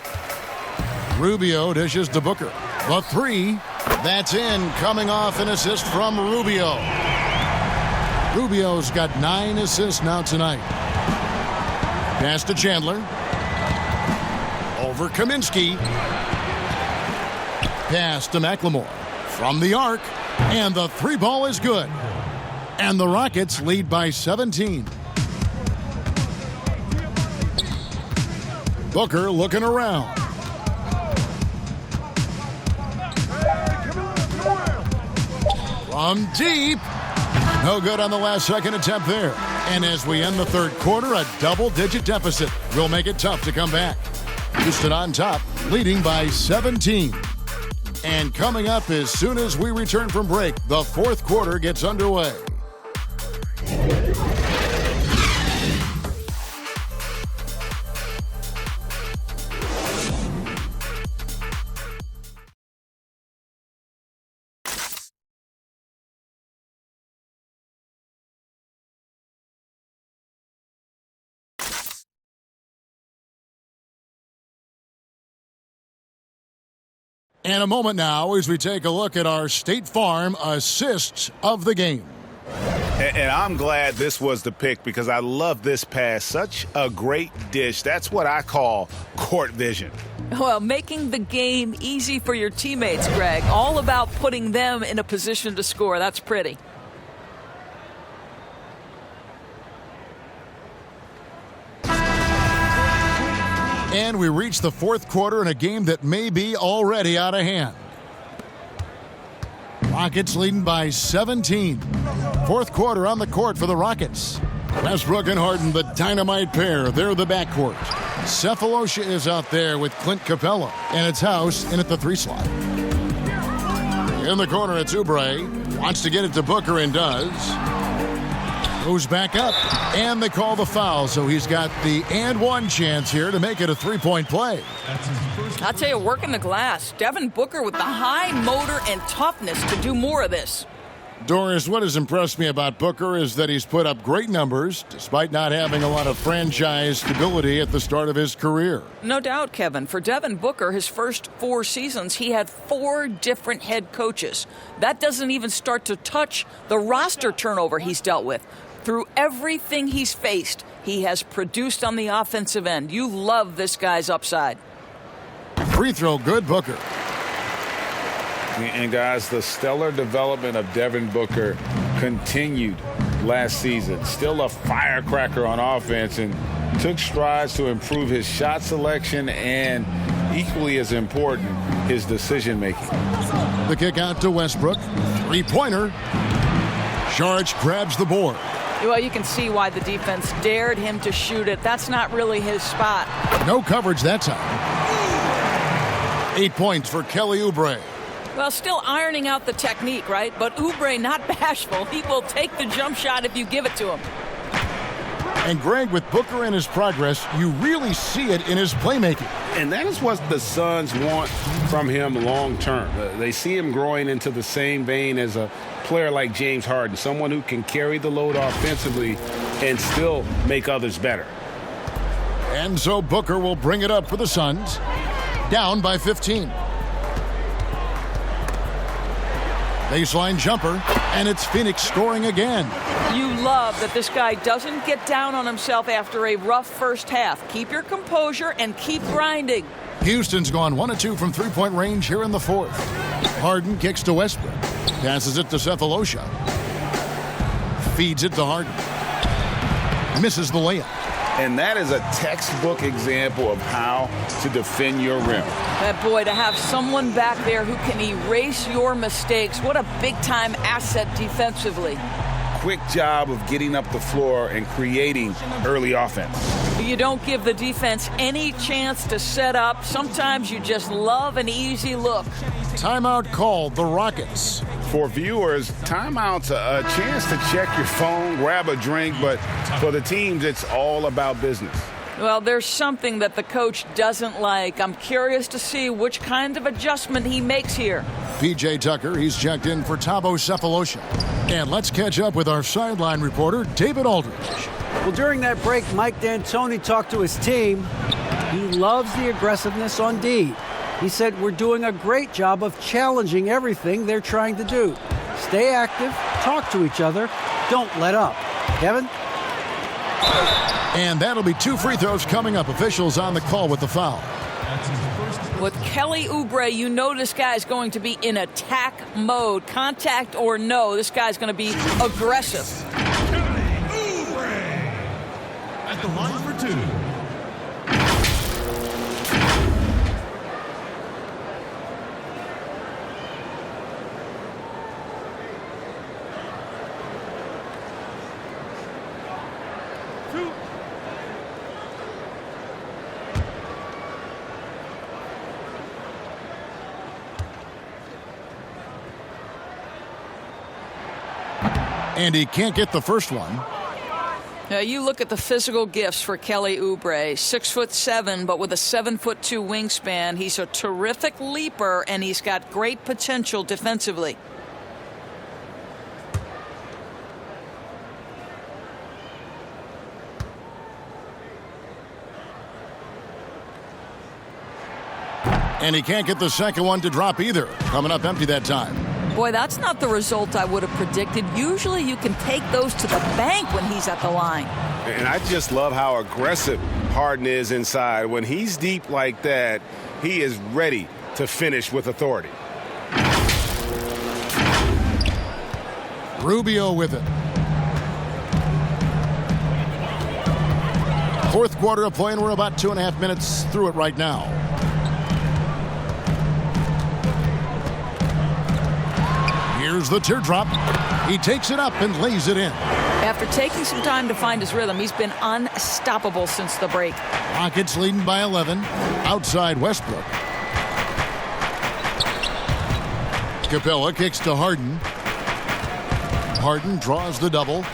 S2: Rubio dishes to Booker. The 3, that's in, coming off an assist from Rubio. Rubio's got 9 assists now tonight. Pass to Chandler. Over Kaminsky. Pass to McLemore. From the arc. And the 3 ball is good. And the Rockets lead by 17. Booker looking around. From deep. No good on the last second attempt there. And as we end the third quarter, a double-digit deficit will make it tough to come back. Houston on top, leading by 17. And coming up as soon as we return from break, the fourth quarter gets underway. And a moment now as we take a look at our State Farm assists of the game.
S9: And I'm glad this was the pick because I love this pass. Such a great dish. That's what I call court vision.
S4: Well, making the game easy for your teammates, Greg. All about putting them in a position to score. That's pretty.
S2: And we reach the fourth quarter in a game that may be already out of hand. Rockets leading by 17. Fourth quarter on the court for the Rockets. Westbrook and Harden, the dynamite pair. They're the backcourt. Cephalosha is out there with Clint Capella. And it's House in at the 3 slot. In the corner, it's Oubre. Wants to get it to Booker and does. Goes back up, and they call the foul, so he's got the and one chance here to make it a 3-point play.
S4: I'll tell you, working the glass. Devin Booker with the high motor and toughness to do more of this.
S2: Doris, what has impressed me about Booker is that he's put up great numbers despite not having a lot of franchise stability at the start of his career.
S4: No doubt, Kevin. For Devin Booker, his first 4 seasons, he had 4 different head coaches. That doesn't even start to touch the roster turnover he's dealt with. Through everything he's faced, he has produced on the offensive end. You love this guy's upside.
S2: Free throw, good, Booker.
S5: And guys, the stellar development of Devin Booker continued last season. Still a firecracker on offense and took strides to improve his shot selection and, equally as important, his decision making.
S2: The kick out to Westbrook. 3-pointer. Saric grabs the board.
S4: Well, you can see why the defense dared him to shoot it. That's not really his spot.
S2: No coverage that time. 8 points for Kelly Oubre.
S4: Well, still ironing out the technique, right? But Oubre, not bashful. He will take the jump shot if you give it to him.
S2: And Greg, with Booker and his progress, you really see it in his playmaking.
S6: And that is what the Suns want from him long term. They see him growing into the same vein as a player like James Harden, someone who can carry the load offensively and still make others better.
S2: And so Booker will bring it up for the Suns. Down by 15. Baseline jumper, and it's Phoenix scoring again.
S4: You love that this guy doesn't get down on himself after a rough first half. Keep your composure and keep grinding.
S2: Houston's gone 1 of 2 from 3-point range here in the fourth. Harden kicks to Westbrook. Passes it to Cephalosha. Feeds it to Harden. Misses the layup.
S5: And that is a textbook example of how to defend your rim.
S4: Boy, to have someone back there who can erase your mistakes, what a big-time asset defensively.
S5: Quick job of getting up the floor and creating early offense.
S4: You don't give the defense any chance to set up. Sometimes you just love an easy look.
S2: Timeout called, the Rockets.
S5: For viewers, timeout's a chance to check your phone, grab a drink, but for the teams, it's all about business.
S4: Well, there's something that the coach doesn't like. I'm curious to see which kind of adjustment he makes here.
S2: P.J. Tucker, he's checked in for Thabo Cephalosha. And let's catch up with our sideline reporter, David Aldridge.
S3: Well, during that break, Mike D'Antoni talked to his team. He loves the aggressiveness on D. He said, we're doing a great job of challenging everything they're trying to do. Stay active, talk to each other, don't let up. Kevin?
S2: And that'll be 2 free throws coming up. Officials on the call with the foul.
S4: With Kelly Oubre, you know this guy's going to be in attack mode. Contact or no, this guy's going to be aggressive.
S7: At the line for 2.
S2: And he can't get the first one.
S4: Now you look at the physical gifts for Kelly Oubre. 6'7", but with a 7'2" wingspan. He's a terrific leaper, and he's got great potential defensively.
S2: And he can't get the second one to drop either. Coming up empty that time.
S4: Boy, that's not the result I would have predicted. Usually you can take those to the bank when he's at the line.
S6: And I just love how aggressive Harden is inside. When he's deep like that, he is ready to finish with authority.
S2: Rubio with it. Fourth quarter of play, and we're about 2.5 minutes through it right now. Here's the teardrop. He takes it up and lays it in.
S4: After taking some time to find his rhythm, he's been unstoppable since the break.
S2: Rockets leading by 11. Outside Westbrook. Capella kicks to Harden. Harden draws the double.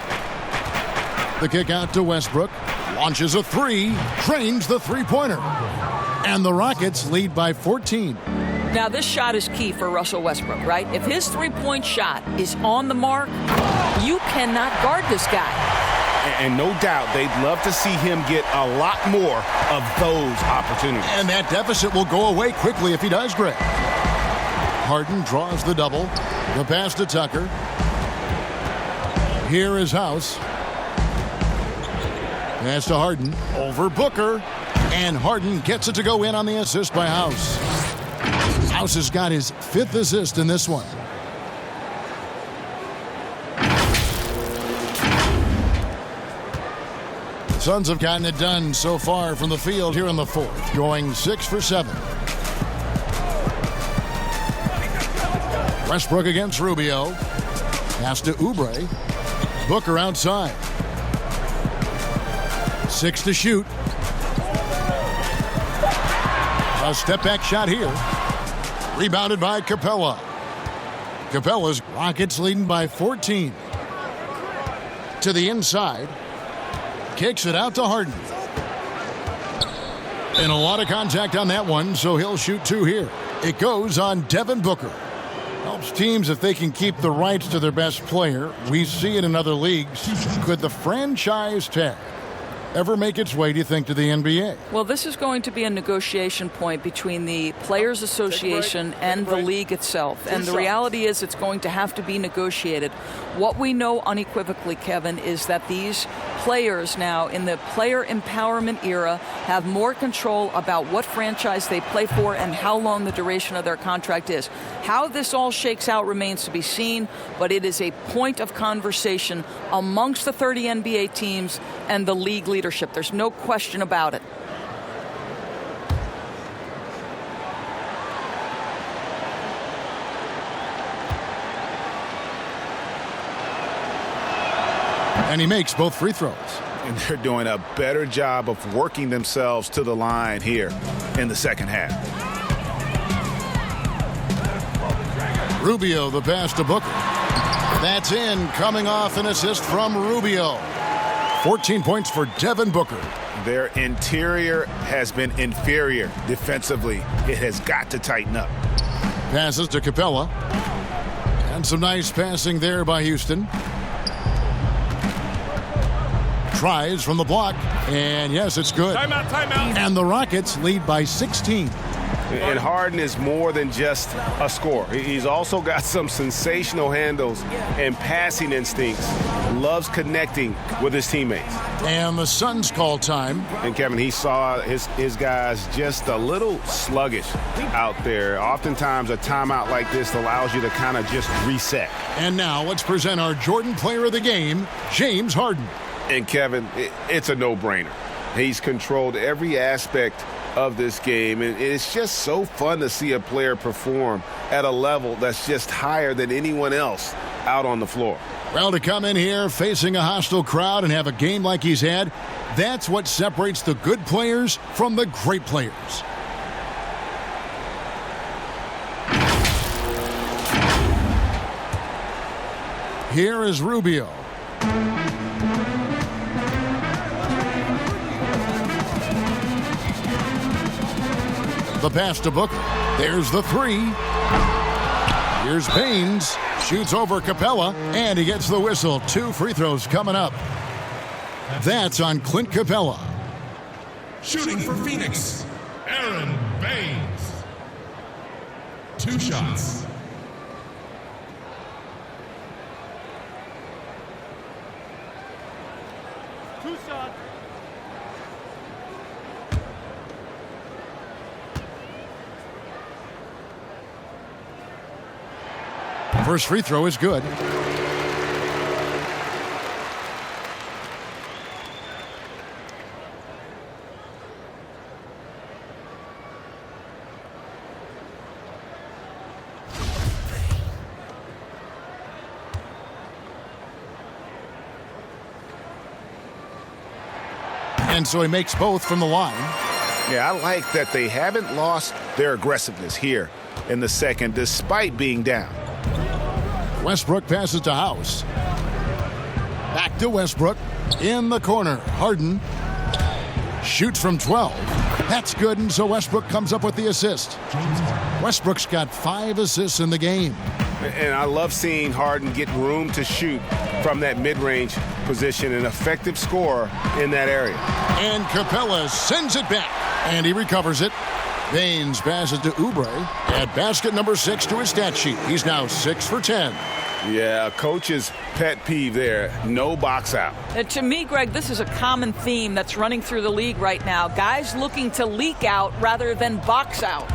S2: The kick out to Westbrook. Launches a three. Drains the three-pointer. And the Rockets lead by 14.
S4: Now, this shot is key for Russell Westbrook, right? If his three-point shot is on the mark, you cannot guard this guy.
S6: And no doubt they'd love to see him get a lot more of those opportunities.
S2: And that deficit will go away quickly if he does, Greg. Harden draws the double. The pass to Tucker. Here is House. Pass to Harden. Over Booker. And Harden gets it to go in on the assist by House. House has got his 5th assist in this one. Suns have gotten it done so far from the field here in the fourth, going 6 for 7. Westbrook against Rubio. Pass to Oubre. Booker outside. 6 to shoot. A step-back shot here. Rebounded by Capella. Capella's Rockets leading by 14. To the inside. Kicks it out to Harden. And a lot of contact on that one, so he'll shoot 2 here. It goes on Devin Booker. Helps teams if they can keep the rights to their best player. We see it in other leagues. Could the franchise tag ever make its way, do you think, to the NBA?
S4: Well, this is going to be a negotiation point between the Players Association and the league itself. And the reality is it's going to have to be negotiated. What we know unequivocally, Kevin, is that these players now in the player empowerment era have more control about what franchise they play for and how long the duration of their contract is. How this all shakes out remains to be seen, but it is a point of conversation amongst the 30 NBA teams and the league leadership. There's no question about it.
S2: And he makes both free throws.
S9: And they're doing a better job of working themselves to the line here in the second half.
S2: Rubio, the pass to Booker. That's in, coming off an assist from Rubio. 14 points for Devin Booker.
S9: Their interior has been inferior defensively. It has got to tighten up.
S2: Passes to Capella. And some nice passing there by Houston. Tries from the block, and yes, it's good.
S6: Timeout.
S2: And the Rockets lead by 16.
S6: And Harden is more than just a scorer. He's also got some sensational handles and passing instincts. Loves connecting with his teammates.
S2: And the Suns call time.
S6: And Kevin, he saw his guys just a little sluggish out there. Oftentimes a timeout like this allows you to kind of just reset.
S2: And now let's present our Jordan Player of the Game, James Harden.
S6: And Kevin, it's a no-brainer. He's controlled every aspect of this game, and it's just so fun to see a player perform at a level that's just higher than anyone else out on the floor.
S2: Well, to come in here facing a hostile crowd and have a game like he's had, that's what separates the good players from the great players. Here is Rubio. The pass to Booker. There's the three. Here's Baines. Shoots over Capella, and he gets the whistle. 2 free throws coming up. That's on Clint Capella.
S7: Shooting for Phoenix, Aaron Baines. 2 shots.
S2: First free throw is good. And so he makes both from the line.
S9: Yeah, I like that they haven't lost their aggressiveness here in the second despite being down.
S2: Westbrook passes to House. Back to Westbrook. In the corner. Harden shoots from 12. That's good, and so Westbrook comes up with the assist. Westbrook's got 5 assists in the game.
S6: And I love seeing Harden get room to shoot from that mid-range position, an effective scorer in that area.
S2: And Capella sends it back, and he recovers it. Baines passes to Oubre. Add basket number 6 to his stat sheet. He's now 6 for 10.
S6: Yeah, coach's pet peeve there. No box out.
S4: To me, Greg, this is a common theme that's running through the league right now. Guys looking to leak out rather than box out.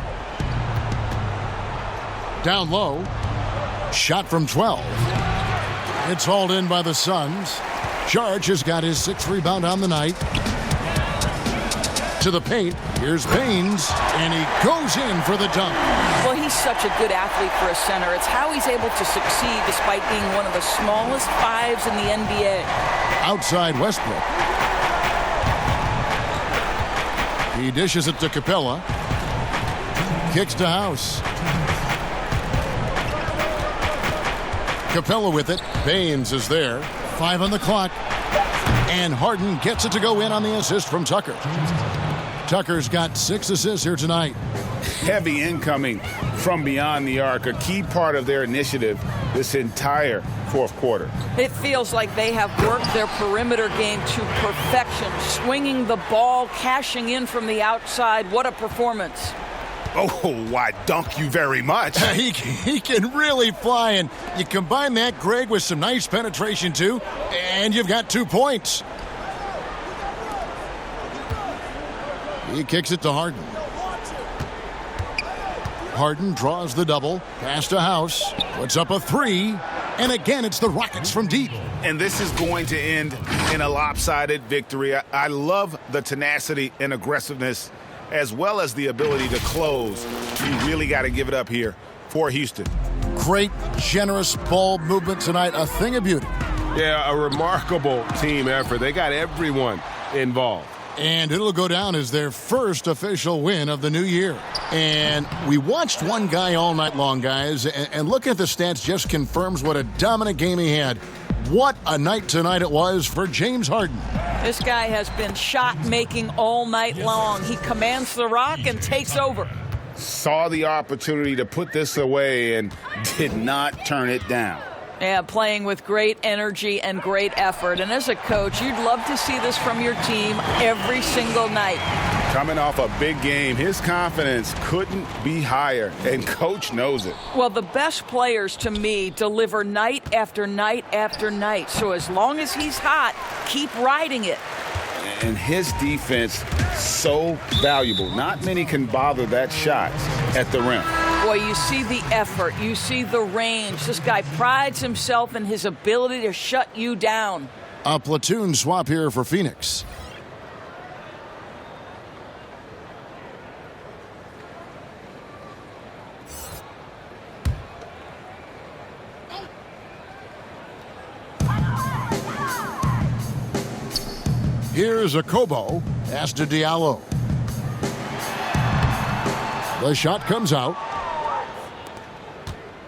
S2: Down low. Shot from 12. It's hauled in by the Suns. Charge has got his 6th rebound on the night. To the paint. Here's Baines, and he goes in for the dunk.
S4: Well, he's such a good athlete for a center. It's how he's able to succeed despite being one of the smallest 5s in the NBA.
S2: Outside Westbrook. He dishes it to Capella. Kicks to House. Capella with it. Baines is there. 5 on the clock. And Harden gets it to go in on the assist from Tucker. Tucker's got 6 assists here tonight.
S6: Heavy incoming from beyond the arc, a key part of their initiative this entire fourth quarter.
S4: It feels like they have worked their perimeter game to perfection, swinging the ball, cashing in from the outside. What a performance.
S9: Oh, why, dunk you very much.
S2: He can really fly, and you combine that, Greg, with some nice penetration, too, and you've got 2 points. He kicks it to Harden. Harden draws the double. Pass to House. Puts up a three. And again, it's the Rockets from deep.
S9: And this is going to end in a lopsided victory. I love the tenacity and aggressiveness as well as the ability to close. You really got to give it up here for Houston.
S2: Great, generous ball movement tonight. A thing of beauty.
S6: Yeah, a remarkable team effort. They got everyone involved.
S2: And it'll go down as their first official win of the new year. And we watched one guy all night long, guys, and looking at the stats just confirms what a dominant game he had. What a night tonight it was for James Harden.
S4: This guy has been shot-making all night long. He commands the rock and takes over.
S5: Saw the opportunity to put this away and did not turn it down.
S4: Yeah, playing with great energy and great effort. And as a coach, you'd love to see this from your team every single night.
S5: Coming off a big game, his confidence couldn't be higher, and Coach knows it.
S4: Well, the best players, to me, deliver night after night after night. So as long as he's hot, keep riding it.
S5: And his defense, so valuable. Not many can bother that shot at the rim.
S4: Boy, you see the effort. You see the range. This guy prides himself in his ability to shut you down.
S2: A platoon swap here for Phoenix. Here's a Kobo. Pass to Diallo. The shot comes out.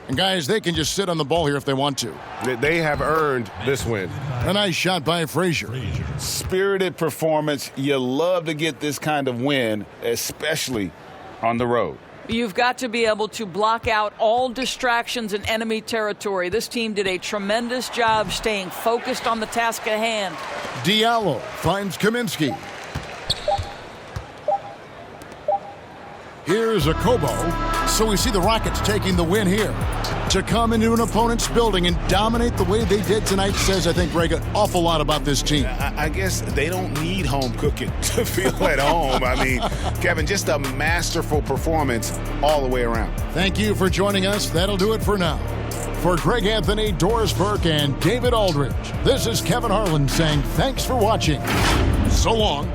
S2: And guys, they can just sit on the ball here if they want to.
S6: They have earned this win.
S2: A nice shot by Frazier.
S5: Spirited performance. You love to get this kind of win, especially on the road.
S4: You've got to be able to block out all distractions in enemy territory. This team did a tremendous job staying focused on the task at hand.
S2: Diallo finds Kaminsky. Here's a Kobo. So we see the Rockets taking the win here. To come into an opponent's building and dominate the way they did tonight says, I think, Greg, an awful lot about this team.
S9: I guess they don't need home cooking to feel at home. I mean, Kevin, just a masterful performance all the way around.
S2: Thank you for joining us. That'll do it for now. For Greg Anthony, Doris Burke, and David Aldridge, this is Kevin Harlan saying thanks for watching. So long.